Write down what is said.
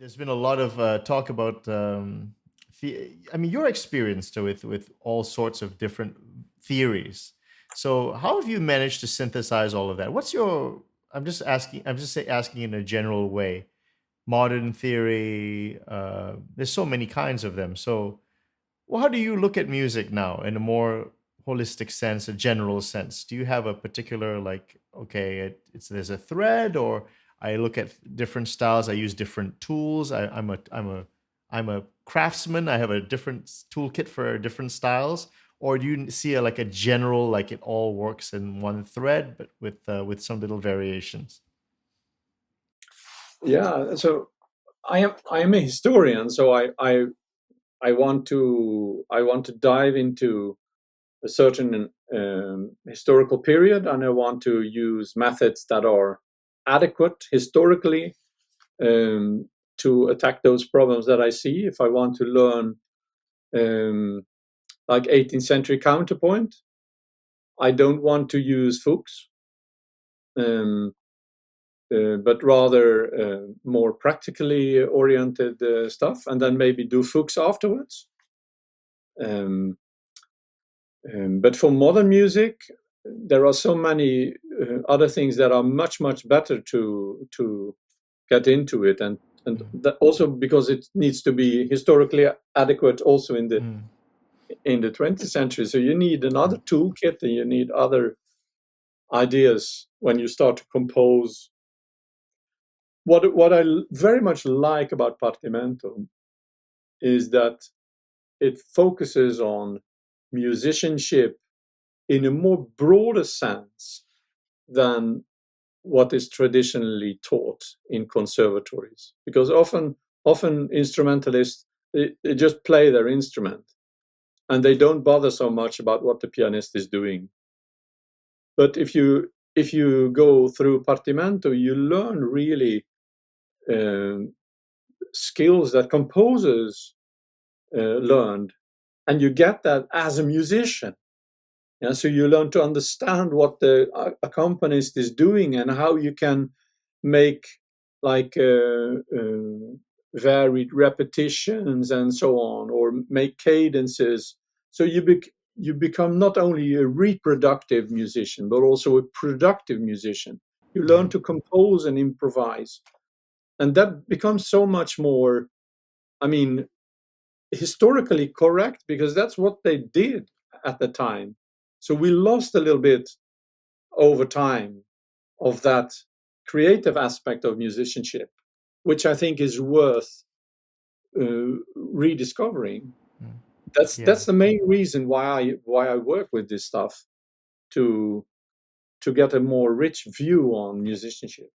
There's been a lot of talk about I mean, you're experienced with all sorts of different theories. So how have you managed to synthesize all of that? What's your I'm just asking, asking in a general way. Modern theory, there's so many kinds of them. So well, how do you look at music now in a more holistic sense, a general sense? Do you have a particular, like, okay, it's there's a thread, or I look at different styles, I use different tools. I'm a craftsman. I have a different toolkit for different styles, or do you see like a general, like it all works in one thread, but with some little variations? Yeah, so I am a historian, so I want to dive into a certain historical period, and I want to use methods that are adequate historically, um, to attack those problems that I see. If I want to learn, um, like 18th century counterpoint, I don't want to use Fuchs, um, but rather more practically oriented stuff, and then maybe do Fuchs afterwards. Um, but for modern music, there are so many other things that are much better to get into it, and Mm, that also because it needs to be historically adequate also mm, in the 20th century. So you need yeah. another toolkit, and you need other ideas when you start to compose. What I very much like about Partimento is that it focuses on musicianship in a more broader sense than what is traditionally taught in conservatories. Because often instrumentalists, they just play their instrument and they don't bother so much about what the pianist is doing. But if you go through Partimento, you learn really um, skills that composers learned, and you get that as a musician. Yeah, so you learn to understand what the accompanist is doing and how you can make like varied repetitions and so on, or make cadences. So you become not only a reproductive musician but also a productive musician. You Yeah. learn to compose and improvise, and that becomes so much more. I mean, historically correct because that's what they did at the time. So we lost a little bit over time of that creative aspect of musicianship, which I think is worth rediscovering. Mm, yeah. That's the main reason why I work with this stuff, to to get a more rich view on musicianship.